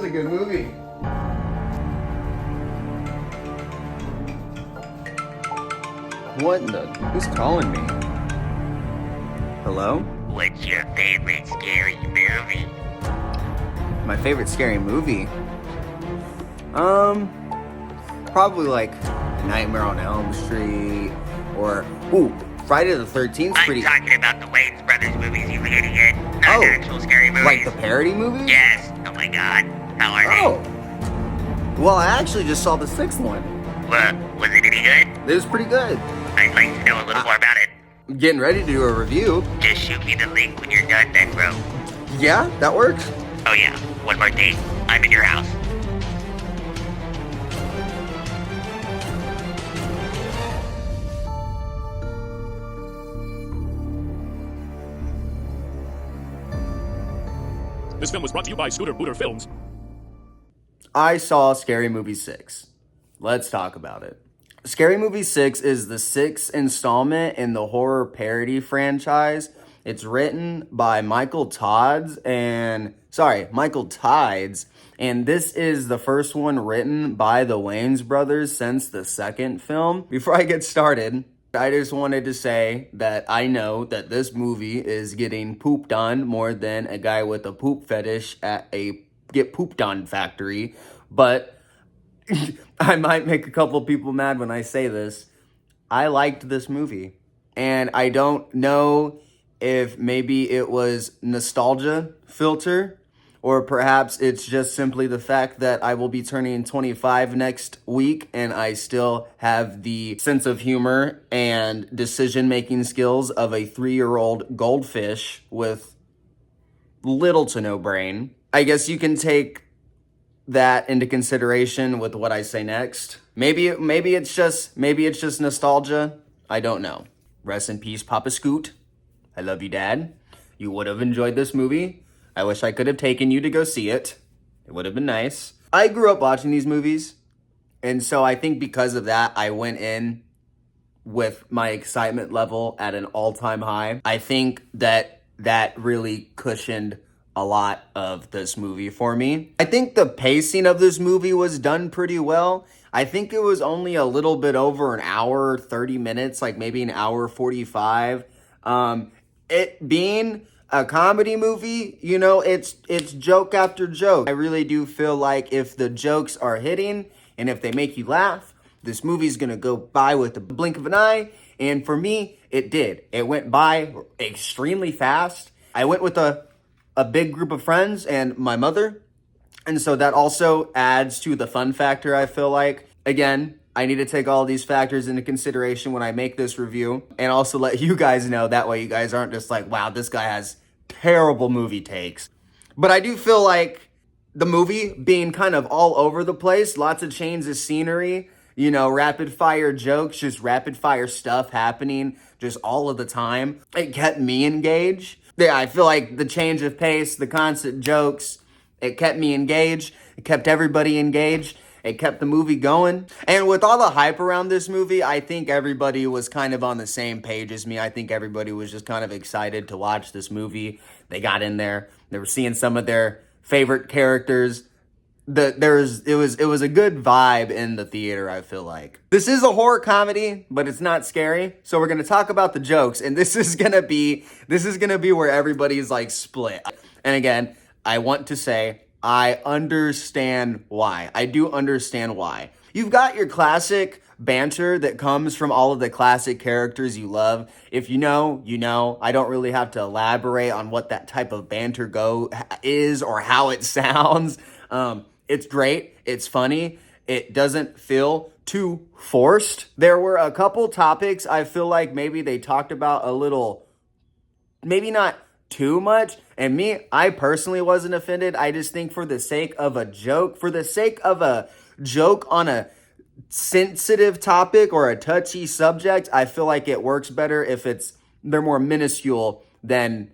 was a good movie. What in the? Who's calling me? Hello? What's your favorite scary movie? My favorite scary movie? Probably like Nightmare on Elm Street or Friday the 13th. I'm Pretty. talking about the Wayans Brothers movies, you idiot. Not Oh, actual scary movies. Like the parody movies? Yes. Oh my god. How are Oh. Well, I actually just saw the sixth one. they? Was it any good? It was pretty good. I'd like to know a little more about it. Getting ready to do a review. Just shoot me the link when you're done then, bro. Yeah, that works. Oh yeah, one more thing. I'm in your house. This film was brought to you by Scooter Booter Films. I saw Scary Movie 6. Let's talk about it. Scary Movie 6 is the sixth installment in the horror parody franchise. It's written by Michael Tides, and this is the first one written by the Wayans brothers since the second film. Before I get started, I just wanted to say that I know that this movie is getting pooped on more than a guy with a poop fetish at a get pooped on factory, but I might make a couple people mad when I say this. I liked this movie, and I don't know if maybe it was nostalgia filter, or perhaps it's just simply the fact that I will be turning 25 next week and I still have the sense of humor and decision-making skills of a 3-year-old goldfish with little to no brain. I guess you can take that into consideration with what I say next. Maybe it's just nostalgia. I don't know. Rest in peace, Papa Scoot. I love you, Dad. You would have enjoyed this movie. I wish I could have taken you to go see it. It would have been nice. I grew up watching these movies, and so I think because of that, I went in with my excitement level at an all-time high. I think that really cushioned a lot of this movie for me. I think the pacing of this movie was done pretty well. I think it was only a little bit over an hour, 30 minutes, like maybe an hour 45. It being a comedy movie, you know, it's joke after joke. I really do feel like if the jokes are hitting and if they make you laugh, this movie's gonna go by with the blink of an eye. And for me, it did. It went by extremely fast. I went with a big group of friends and my mother. And so that also adds to the fun factor, I feel like. Again, I need to take all these factors into consideration when I make this review and also let you guys know. That way you guys aren't just like, wow, this guy has terrible movie takes. But I do feel like the movie being kind of all over the place, lots of changes of scenery, you know, rapid fire jokes, just rapid fire stuff happening just all of the time. It kept me engaged. Yeah, I feel like the change of pace, the constant jokes, it kept me engaged. It kept everybody engaged. It kept the movie going. And with all the hype around this movie, I think everybody was kind of on the same page as me. I think everybody was just kind of excited to watch this movie. They got in there. They were seeing some of their favorite characters. It was a good vibe in the theater, I feel like. This is a horror comedy, but it's not scary. So we're gonna talk about the jokes, and this is gonna be where everybody's like split. And again, I want to say I understand why. I do understand why. You've got your classic banter that comes from all of the classic characters you love. If you know, you know. I don't really have to elaborate on what that type of banter is or how it sounds. It's great. It's funny. It doesn't feel too forced. There were a couple topics I feel like maybe they talked about a little, maybe not too much. And I personally wasn't offended. I just think for the sake of a joke on a sensitive topic or a touchy subject, I feel like it works better if they're more minuscule than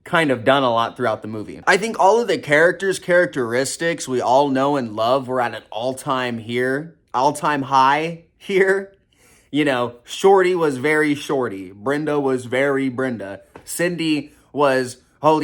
kind of done a lot throughout the movie. I think all of the characteristics we all know and love were at an all-time high here. You know, Shorty was very Shorty. Brenda was very Brenda. Cindy was, holy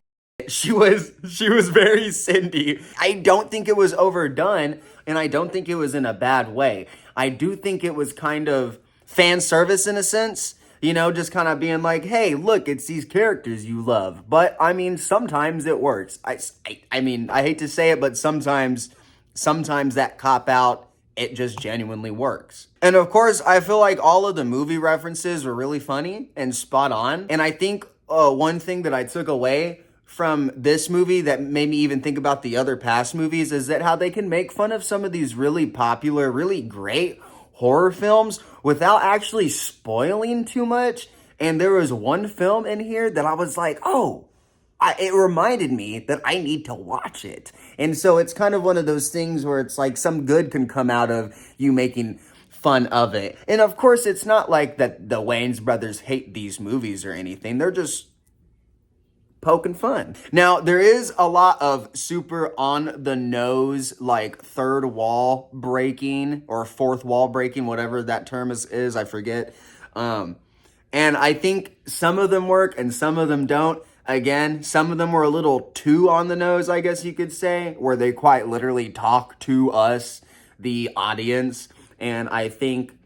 She was very Cindy. I don't think it was overdone, and I don't think it was in a bad way. I do think it was kind of fan service in a sense, you know, just kind of being like, hey, look, it's these characters you love. But I mean, sometimes it works. I mean, I hate to say it, but sometimes that cop out, it just genuinely works. And of course, I feel like all of the movie references were really funny and spot on. And I think one thing that I took away from this movie that made me even think about the other past movies is that how they can make fun of some of these really popular, really great horror films without actually spoiling too much. And there was one film in here that I was like, oh, it reminded me that I need to watch it. And so it's kind of one of those things where it's like some good can come out of you making fun of it. And of course, it's not like that the Wayans brothers hate these movies or anything. They're just poking fun. Now, there is a lot of super on the nose, like third wall breaking or fourth wall breaking, whatever that term is, I forget. And I think some of them work and some of them don't. Again, some of them were a little too on the nose, I guess you could say, where they quite literally talk to us, the audience. And I think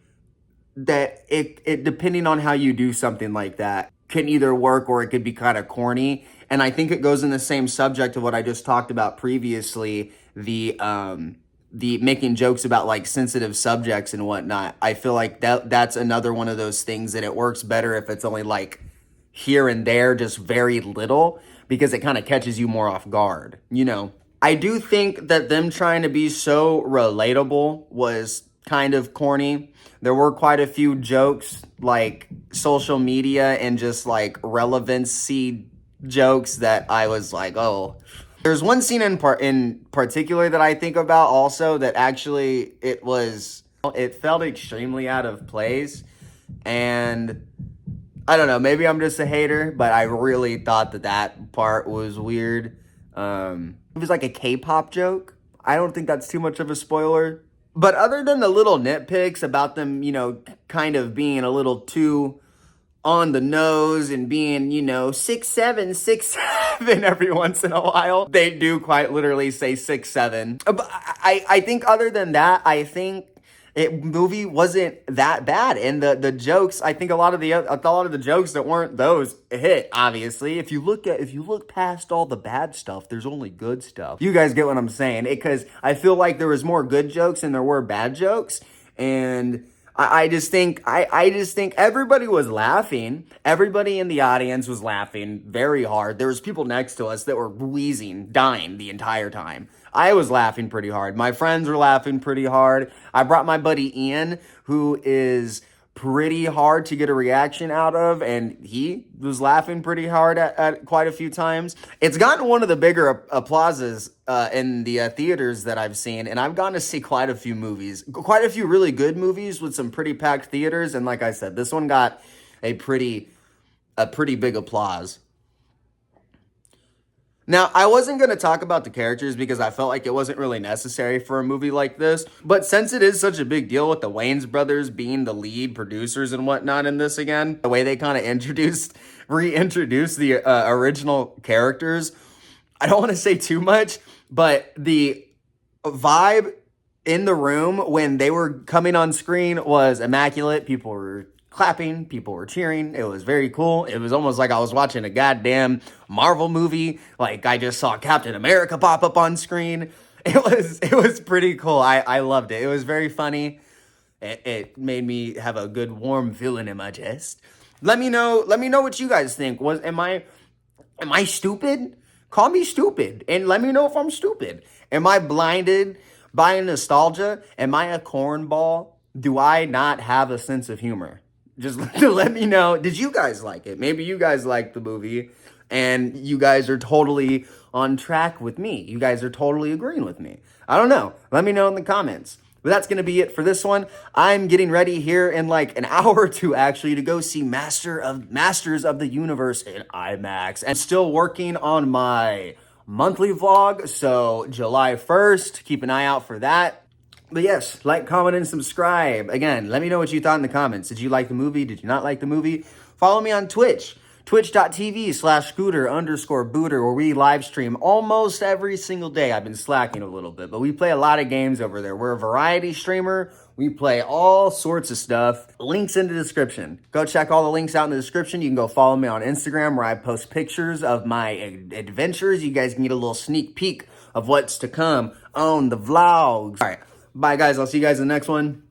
that it depending on how you do something like that, can either work or it could be kind of corny. And I think it goes in the same subject of what I just talked about previously, the making jokes about like sensitive subjects and whatnot. I feel like that's another one of those things that it works better if it's only like here and there, just very little, because it kind of catches you more off guard, you know. I do think that them trying to be so relatable was kind of corny. There were quite a few jokes, like social media and just like relevancy jokes that I was like, oh. There's one scene in particular that I think about also that actually it felt extremely out of place. And I don't know, maybe I'm just a hater, but I really thought that part was weird. It was like a K-pop joke. I don't think that's too much of a spoiler. But other than the little nitpicks about them, you know, kind of being a little too on the nose and being, you know, 6'7", 6'7" every once in a while, they do quite literally say 6'7". But I think other than that, I think movie wasn't that bad, and the jokes, I think a lot of the jokes that weren't those hit. Obviously, if you look past all the bad stuff, there's only good stuff. You guys get what I'm saying? Because I feel like there was more good jokes than there were bad jokes, and I just think everybody was laughing. Everybody in the audience was laughing very hard. There was people next to us that were wheezing, dying the entire time. I was laughing pretty hard. My friends were laughing pretty hard. I brought my buddy Ian, who is pretty hard to get a reaction out of, and he was laughing pretty hard at quite a few times. It's gotten one of the bigger applauses in the theaters that I've seen, and I've gotten to see quite a few really good movies with some pretty packed theaters, and like I said, this one got a pretty big applause. Now, I wasn't going to talk about the characters because I felt like it wasn't really necessary for a movie like this. But since it is such a big deal with the Wayans brothers being the lead producers and whatnot in this again, the way they kind of reintroduced the original characters, I don't want to say too much, but the vibe in the room when they were coming on screen was immaculate. People were clapping, people were cheering. It was very cool. It was almost like I was watching a goddamn Marvel movie. Like I just saw Captain America pop up on screen. It was pretty cool. I loved it. It was very funny. It made me have a good warm feeling in my chest. Let me know what you guys think. Am I stupid? Call me stupid and let me know if I'm stupid. Am I blinded by nostalgia? Am I a cornball? Do I not have a sense of humor? Just let me know. Did you guys like it? Maybe you guys liked the movie and you guys are totally on track with me. You guys are totally agreeing with me. I don't know. Let me know in the comments. But that's going to be it for this one. I'm getting ready here in like an hour or two actually to go see Masters of the Universe in IMAX. And still working on my monthly vlog. So July 1st, keep an eye out for that. But yes, like, comment, and subscribe. Again, let me know what you thought in the comments. Did you like the movie? Did you not like the movie? Follow me on Twitch, Twitch.tv/scooter_booter, where we live stream almost every single day. I've been slacking a little bit, but we play a lot of games over there. We're a variety streamer. We play all sorts of stuff. Links in the description. Go check all the links out in the description. You can go follow me on Instagram, where I post pictures of my adventures. You guys can get a little sneak peek of what's to come on the vlogs. All right. Bye, guys. I'll see you guys in the next one.